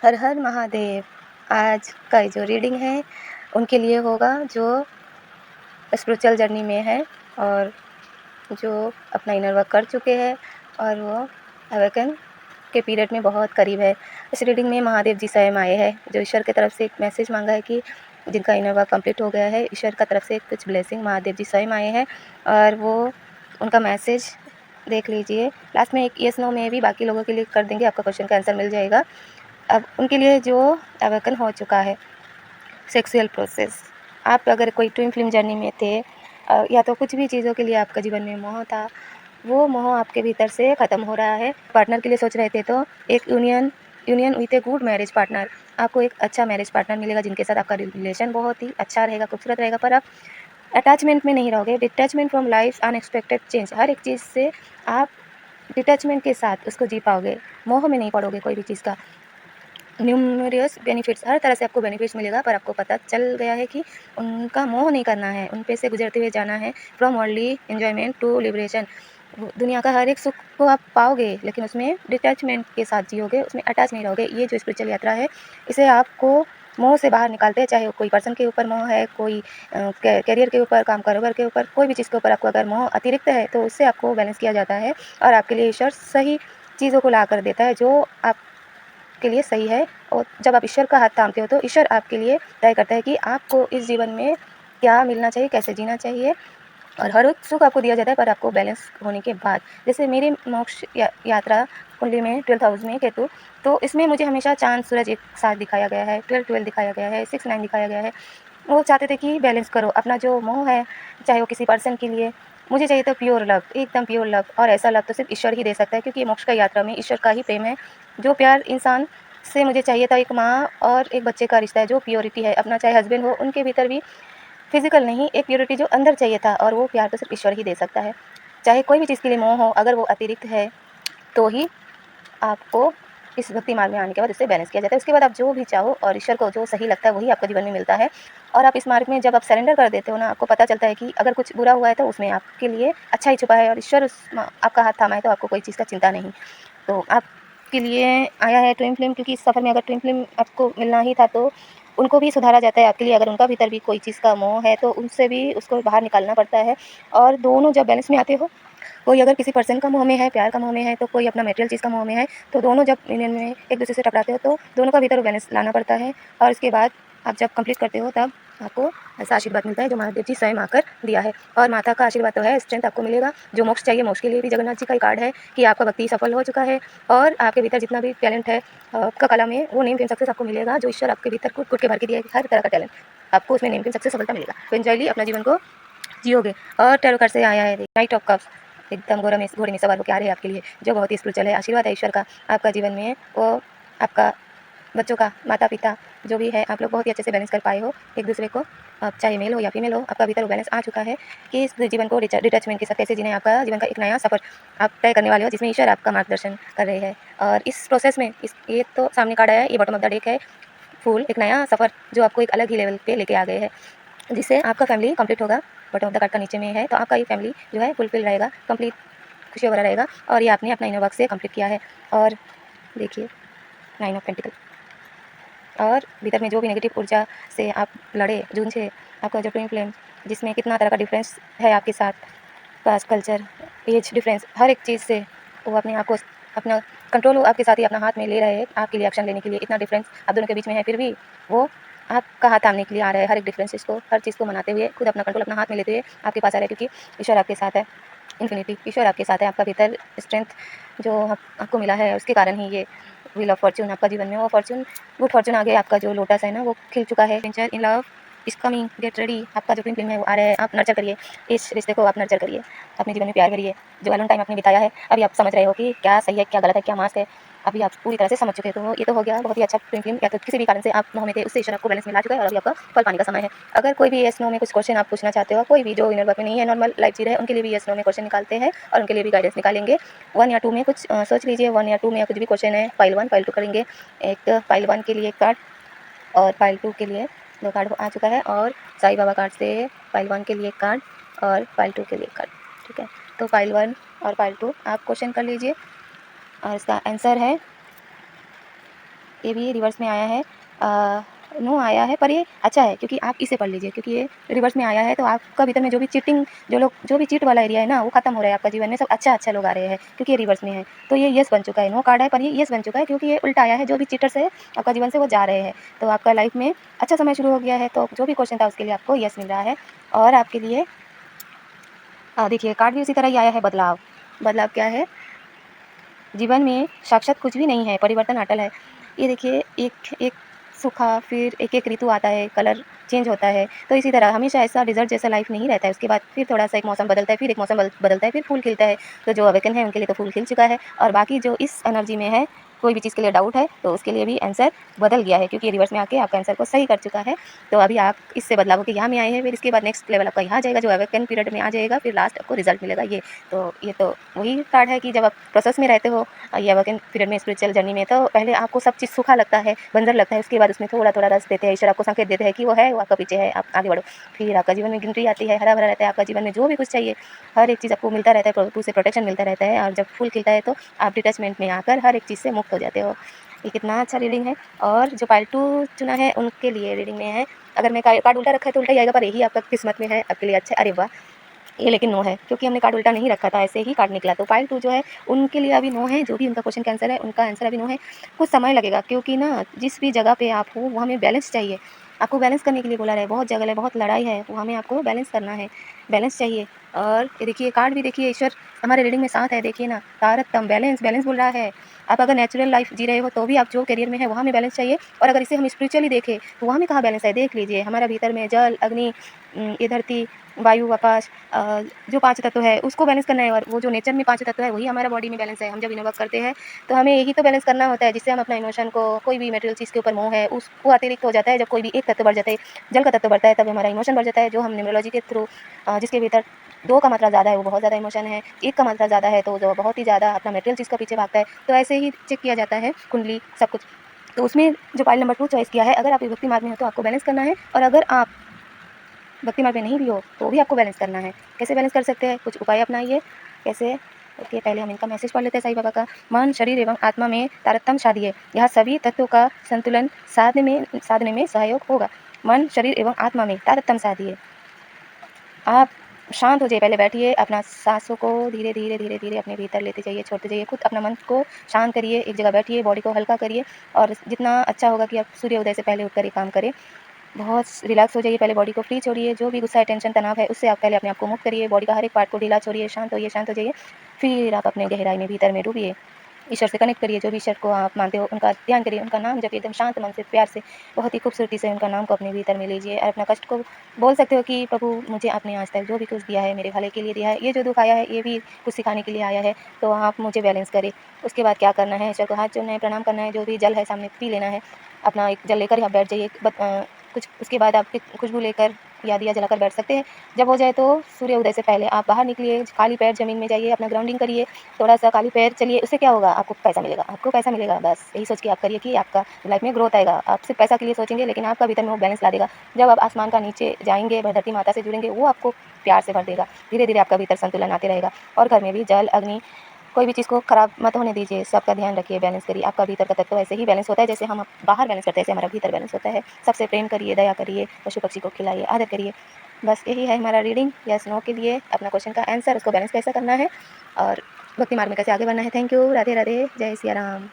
हर हर महादेव। आज का जो रीडिंग है उनके लिए होगा जो स्पिरिचुअल जर्नी में है और जो अपना इनर वर्क कर चुके हैं और वो अवेकन के पीरियड में बहुत करीब है। इस रीडिंग में महादेव जी स्वयं आए हैं, जो ईश्वर की तरफ से एक मैसेज मांगा है कि जिनका इनर वर्क कंप्लीट हो गया है, ईश्वर की तरफ से कुछ ब्लेसिंग महादेव जी स्वयं आए हैं और वो उनका मैसेज देख लीजिए। लास्ट में एक येस नो में भी बाकी लोगों के लिए कर देंगे, आपका क्वेश्चन का आंसर मिल जाएगा। अब उनके लिए जो अवेकन हो चुका है सेक्सुअल प्रोसेस, आप अगर कोई ट्विन फ्लेम जर्नी में थे या तो कुछ भी चीज़ों के लिए आपका जीवन में मोह था, वो मोह आपके भीतर से ख़त्म हो रहा है। पार्टनर के लिए सोच रहे थे तो एक union with a good marriage partner, आपको एक अच्छा मैरिज पार्टनर मिलेगा जिनके साथ आपका रिलेशन बहुत ही अच्छा रहेगा, खूबसूरत रहेगा। पर आप अटैचमेंट में नहीं रहोगे। Detachment from life, unexpected change, हर एक चीज़ से आप डिटैचमेंट के साथ उसको जी पाओगे, मोह में नहीं पड़ोगे कोई भी चीज़ का। न्यूमरियस बेनिफिट्स, हर तरह से आपको बेनिफिट्स मिलेगा, पर आपको पता चल गया है कि उनका मोह नहीं करना है, उन पे से गुजरते हुए जाना है। From worldly enjoyment to liberation, दुनिया का हर एक सुख को आप पाओगे लेकिन उसमें डिटैचमेंट के साथ जियोगे, उसमें अटैच नहीं रहोगे। ये जो स्पिरिचुअल यात्रा है इसे आपको मोह से बाहर निकालते हैं। चाहे कोई पर्सन के ऊपर मोह है, कोई कैरियर के ऊपर, काम कारोबार के ऊपर, कोई भी चीज़ के ऊपर आपको अगर मोह अतिरिक्त है तो उससे आपको बैलेंस किया जाता है और आपके लिए ईश्वर सही चीज़ों को ला कर देता है जो आप के लिए सही है। और जब आप ईश्वर का हाथ थामते हो तो ईश्वर आपके लिए तय करता है कि आपको इस जीवन में क्या मिलना चाहिए, कैसे जीना चाहिए, और हर एक सुख आपको दिया जाता है पर आपको बैलेंस होने के बाद। जैसे मेरी मोक्ष यात्रा कुंडली में 12th हाउस में केतु, तो इसमें मुझे हमेशा चांद सूरज एक साथ दिखाया गया है, 12-12 दिखाया गया है, 6-9 दिखाया गया है। वो चाहते थे कि बैलेंस करो अपना जो मोह है, चाहे वो किसी पर्सन के लिए। मुझे चाहिए तो प्योर लव, एकदम प्योर लव, और ऐसा लव तो सिर्फ ईश्वर ही दे सकता है क्योंकि मोक्ष का यात्रा में ईश्वर का ही प्रेम है। जो प्यार इंसान से मुझे चाहिए था, एक माँ और एक बच्चे का रिश्ता है, जो प्योरिटी है अपना, चाहे हस्बैंड हो, उनके भीतर भी फिजिकल नहीं, एक प्योरिटी जो अंदर चाहिए था, और वो प्यार तो सिर्फ ईश्वर ही दे सकता है। चाहे कोई भी चीज़ के लिए मोह हो, अगर वो अतिरिक्त है तो ही आपको इस भक्ति मार्ग में आने के बाद इससे बैलेंस किया जाता है। उसके बाद आप जो भी चाहो और ईश्वर को जो सही लगता है वही आपको जीवन में मिलता है। और आप इस मार्ग में जब आप सरेंडर कर देते हो ना, आपको पता चलता है कि अगर कुछ बुरा हुआ है तो उसमें आपके लिए अच्छा ही छुपा है, और ईश्वर आपका हाथ थामा है तो आपको कोई चीज़ का चिंता नहीं। तो आपके लिए आया है ट्विन फ्लेम, क्योंकि इस सफ़र में अगर ट्विन फ्लेम आपको मिलना ही था तो उनको भी सुधारा जाता है आपके लिए। अगर उनका भीतर भी कोई चीज़ का मोह है तो उनसे भी उसको बाहर निकालना पड़ता है। और दोनों जब बैलेंस में आते हो, कोई अगर किसी पर्सन का मोह में है, प्यार का मोह में है, तो कोई अपना मटेरियल चीज़ का मोह में है, तो दोनों जब यूनियन में एक दूसरे से टकराते हो तो दोनों का भीतर बैलेंस लाना पड़ता है। और इसके बाद आप जब कंप्लीट करते हो तब आपको ऐसा आशीर्वाद मिलता है जो महादेव जी स्वयं आकर दिया है। और माता का आशीर्वाद तो है, स्ट्रेंथ आपको मिलेगा। जो मोक्ष चाहिए, मोक्ष के लिए भी जगन्नाथ जी का ही कार्ड है कि आपका भक्ति सफल हो चुका है और आपके भीतर जितना भी टैलेंट है आपका कला में, वो नेम फेम सक्सेस आपको मिलेगा। जो ईश्वर आपके भीतर कूट कूट के भर के दिया है, हर तरह का टैलेंट आपको उसमें नेम फेम सक्सेस सफलता मिलेगा। तो एंजॉयली अपना जीवन को जियोगे। और टैरो कार्ड से आया है नाइट ऑफ कप्स, एकदम घोड़े में सवार होकर आ रहे हैं आपके लिए, जो बहुत ही स्पिरिचुअल है। आशीर्वाद है ईश्वर का आपका जीवन में, वो आपका बच्चों का, माता पिता जो भी है, आप लोग बहुत ही अच्छे से बैलेंस कर पाए हो एक दूसरे को। आप चाहे मेल हो या फीमेल हो, आपका भीतर वो बैलेंस आ चुका है कि इस जीवन को डिटैचमेंट के साथ कैसे जीना है। आपका जीवन का एक नया सफ़र आप तय करने वाले हो जिसमें ईश्वर आपका मार्गदर्शन कर रहे हैं। और इस प्रोसेस में ये तो सामने कार्ड है, ये बॉटम ऑफ द डेक है, फूल, एक नया सफ़र जो आपको एक अलग ही लेवल पे लेके आ गए हैं, जिससे आपका फैमिली कंप्लीट होगा। बॉटम ऑफ द कार्ड का नीचे में है, तो आपका ये फैमिली जो है फुलफिल रहेगा, कंप्लीट खुशियों भरा रहेगा। और ये आपने अपना इनर वर्क से कंप्लीट किया है। और देखिए 9 ऑफ पेंटिकल, और भीतर में जो भी नेगेटिव ऊर्जा से आप लड़े, जूझे, आपका जो ट्विन फ्लेम जिसमें कितना तरह का डिफरेंस है आपके साथ, कास्ट, कल्चर, एज डिफरेंस, हर एक चीज़ से वो अपने आप को, अपना कंट्रोल आपके साथ ही अपना हाथ में ले रहे हैं आपके लिए, एक्शन लेने के लिए। इतना डिफरेंस आप दोनों के बीच में है, फिर भी वो आपका हाथ थामने के लिए आ रहा है। हर एक डिफरेंसेस को, हर चीज़ को मनाते हुए, खुद अपना कंट्रोल अपना हाथ में लेते हुए आपके पास आ रहा है, क्योंकि ईश्वर आपके साथ है। इन्फिनिटी, ईश्वर आपके साथ है। आपका भीतर स्ट्रेंथ जो आपको मिला है उसके कारण ही ये व्हील ऑफ फॉर्च्यून आपका जीवन में, वो फॉर्च्यून, गुड फॉर्च्यून आ गया। आपका जो लोटस है ना वो खिल चुका है। Venture in love is coming, get ready. आपका जो ट्विन फ्लेम है वो आ रहा है, आप नर्चर करिए इस रिश्ते को, आप नर्चर करिए, अपने जीवन में प्यार करिए। जो अलग टाइम आपने बिताया है, अभी आप समझ रहे हो कि क्या सही है, क्या गलत है, क्या मास्क है, अभी आप पूरी तरह से समझ चुके हो। तो ये तो हो गया बहुत ही अच्छा ट्विन फ्लेम। या तो किसी भी कारण से आप मोह में थे, उससे ईश्वर आपको बैलेंस में ला चुका है और अभी आपका फल पाने का समय है। अगर कोई भी येस नो में कुछ क्वेश्चन आप पूछना चाहते हो, कोई भी जो इनर वर्क में नहीं है, नॉर्मल लाइफ जी रहे हैं, उनके लिए भी येस नो में क्वेश्चन निकालते हैं और उनके लिए भी गाइडेंस निकालेंगे। 1 या 2 में कुछ सोच लीजिए, 1 या 2 में कुछ भी क्वेश्चन है, फाइल 1 फाइल 2 करेंगे। एक फाइल 1 के लिए एक कार्ड और फाइल 2 के लिए 2 कार्ड आ चुका है, और साईं बाबा कार्ड से फाइल 1 के लिए एक कार्ड और फाइल 2 के लिए एक कार्ड। ठीक है, तो फाइल 1 और फाइल 2 आप क्वेश्चन कर लीजिए और इसका आंसर है ये भी रिवर्स में आया है, नो आया है, पर ये अच्छा है क्योंकि आप इसे पढ़ लीजिए क्योंकि ये रिवर्स में आया है। तो आपका भीतर में जो भी चीटिंग, जो भी चीट वाला एरिया है ना, वो खत्म हो रहा है आपका जीवन में। सब अच्छा लोग आ रहे हैं क्योंकि ये रिवर्स में है। तो ये यस बन चुका है, नो कार्ड है पर ये यस बन चुका है क्योंकि ये उल्टा आया है। जो भी चीटर्स है आपका जीवन से वो जा रहे हैं। तो आपका लाइफ में अच्छा समय शुरू हो गया है। तो जो भी क्वेश्चन था उसके लिए आपको यस मिल रहा है। और आपके लिए देखिए कार्ड भी उसी तरह ही आया है, बदलाव। बदलाव क्या है? जीवन में साक्षात कुछ भी नहीं है, परिवर्तन अटल है। ये देखिए एक एक सूखा, फिर एक ऋतु आता है, कलर चेंज होता है। तो इसी तरह हमेशा ऐसा डिज़र्ट जैसा लाइफ नहीं रहता है। उसके बाद फिर थोड़ा-सा एक मौसम बदलता है, फिर एक मौसम बदलता है, फिर फूल खिलता है। तो जो अवेकन है उनके लिए तो फूल खिल चुका है, और बाकी जो इस एनर्जी में है, कोई भी चीज़ के लिए डाउट है तो उसके लिए भी आंसर बदल गया है क्योंकि रिवर्स में आके आपका आंसर को सही कर चुका है। तो अभी आप इससे बदलाव होके यहाँ में आए हैं, फिर इसके बाद नेक्स्ट लेवल आपका यहाँ जाएगा, जो अवेकन पीरियड में आ जाएगा, फिर लास्ट आपको रिजल्ट मिलेगा। ये तो वही कार्ड है कि जब आप प्रोसेस में रहते हो या वर्किंग पीरियड में, स्पिरिचुअल जर्नी में, तो पहले आपको सब चीज़ सूखा लगता है, बंजर लगता है। उसके बाद उसमें थोड़ा-थोड़ा रस देते हैं, ईश्वर आपको संकेत देते हैं कि वो है, वो आपका पीछे है, आप आगे बढ़ो। फिर आपका जीवन में गिनती आती है, हरा-भरा रहता है आपका जीवन में, जो भी कुछ चाहिए हर एक चीज़ आपको मिलता रहता है, प्रभु से प्रोटेक्शन मिलता रहता है। और जब फूल खिलता है तो आप डिटैचमेंट में आकर हर एक चीज़ से मुक्त हो जाते हो। ये कितना अच्छा रीडिंग है। और जो पाइल 2 चुना है उनके लिए रीडिंग में है। अगर मैं कार्ड उल्टा रखा है तो उल्टा ही आएगा, पर यही आपका किस्मत में है, आपके लिए अच्छा है। अरे वाह! ये लेकिन नो है क्योंकि हमने कार्ड उल्टा नहीं रखा था, ऐसे ही कार्ड निकला। तो पाइल 2 जो है उनके लिए अभी नो है। जो भी उनका क्वेश्चन का आंसर है, उनका आंसर अभी नो है। कुछ समय लगेगा क्योंकि ना जिस भी जगह पे आप हो वो हमें बैलेंस चाहिए। आपको बैलेंस करने के लिए बोला है, बहुत जंगल है, बहुत लड़ाई है, वो हमें आपको बैलेंस करना है, बैलेंस चाहिए। और ये देखिए कार्ड भी देखिए, ईश्वर हमारे रीडिंग में साथ है, देखिए ना, तारतम्य, बैलेंस बैलेंस बोल रहा है। आप अगर नेचुरल लाइफ जी रहे हो तो भी आप जो करियर में है वहाँ में बैलेंस चाहिए, और अगर इसे हम स्पिरिचुअली देखें तो वहाँ में कहाँ बैलेंस है, देख लीजिए। हमारा भीतर में जल, अग्नि, ये धरती, वायु, आकाश, जो 5 तत्व है उसको बैलेंस करना है। और वो जो नेचर में 5 तत्व है वही हमारा बॉडी में बैलेंस है। हम जब इनर वर्क करते हैं तो हमें यही तो बैलेंस करना होता है, जिससे हम अपना इमोशन को, कोई भी मटेरियल चीज़ के ऊपर मोह है उसको अतिरिक्त हो जाता है। जब कोई भी एक तत्व बढ़ जाता है, जल का तत्व बढ़ता है, तब हमारा इमोशन बढ़ जाता है। जो हम न्यूमरोलॉजी के थ्रू, जिसके भीतर 2 का मात्रा ज़्यादा है वो बहुत ज़्यादा इमोशन है, 1 का मात्रा ज़्यादा है तो जो बहुत ही ज़्यादा अपना मटेरियल चीज़ का पीछे भागता है। तो ऐसे ही चेक किया जाता है कुंडली, सब कुछ। तो उसमें जो पाइल नंबर 2 चॉइस किया है, अगर आप भक्ति मार्ग में हो तो आपको बैलेंस करना है, और अगर आप भक्ति मार्ग में नहीं भी हो तो भी आपको बैलेंस करना है। कैसे बैलेंस कर सकते हैं? कुछ उपाय अपनाइए। कैसे? ओके, पहले हम इनका मैसेज पढ़ लेते हैं साईं बाबा का। मन, शरीर एवं आत्मा में तारतम्य साधिए, यह सभी तत्वों का संतुलन साधने में सहायक होगा। मन, शरीर एवं आत्मा में तारतम्य साधिए। आप शांत हो जाइए, पहले बैठिए, अपना सांसों को धीरे धीरे धीरे धीरे अपने भीतर लेते जाइए, छोड़ते जाइए। खुद अपना मन को शांत करिए, एक जगह बैठिए, बॉडी को हल्का करिए, और जितना अच्छा होगा कि आप सूर्य उदय से पहले उठकर ये काम करें। बहुत रिलैक्स हो जाइए, पहले बॉडी को फ्री छोड़िए। जो भी गुस्सा है, टेंशन, तनाव है, उससे आप पहले अपने आप को मुक्त करिए। बॉडी का हर एक पार्ट को ढीला छोड़िए, शांत हो जाइए। फिर आप अपने गहराई में भीतर में डूबिए, ईश्वर से कनेक्ट करिए। जो भी ईश्वर को आप मानते हो उनका ध्यान करिए, उनका नाम जपिए, एकदम शांत मन से, प्यार से, बहुत ही खूबसूरती से उनका नाम को अपने भीतर में लीजिए। और अपना कष्ट को बोल सकते हो कि प्रभु, मुझे आपने आज तक जो भी कुछ दिया है मेरे भले के लिए दिया है, ये जो दुख आया है ये भी कुछ सिखाने के लिए आया है, तो आप मुझे बैलेंस करें। उसके बाद क्या करना है? ईश्वर को हाथ जोड़ना है, प्रणाम करना है, जो भी जल है सामने पी लेना है। अपना एक जल लेकर आप बैठ जाइए। कुछ उसके बाद आप खुशबू लेकर या दिया जलाकर बैठ सकते हैं। जब हो जाए तो सूर्य उदय से पहले आप बाहर निकलिए, खाली पैर ज़मीन में जाइए, अपना ग्राउंडिंग करिए, थोड़ा-सा खाली पैर चलिए। उससे क्या होगा? आपको पैसा मिलेगा, आपको पैसा मिलेगा। बस यही सोच के आप करिए कि आपका लाइफ में ग्रोथ आएगा। आप सिर्फ पैसा के लिए सोचेंगे लेकिन आपका भीतर में वो बैलेंस ला देगा। जब आप आसमान का नीचे जाएँगे, धरती माता से जुड़ेंगे, वो आपको प्यार से भर देगा। धीरे-धीरे आपका भीतर संतुलन आते रहेगा। और घर में भी जल, अग्नि, कोई भी चीज़ को खराब मत होने दीजिए, सबका ध्यान रखिए, बैलेंस करिए। आपका भीतर का तत्व ऐसे ही बैलेंस होता है जैसे हम बाहर बैलेंस करते हैं, ऐसे हमारा भीतर बैलेंस होता है। सबसे प्रेम करिए, दया करिए, पशु पक्षी को खिलाइए, आदर करिए। बस यही है हमारा रीडिंग, यस नो के लिए। अपना क्वेश्चन का आंसर, उसको बैलेंस कैसे करना है और भक्ति मार्ग में कैसे आगे बढ़ना है। Thank you. राधे राधे, जय सिया राम।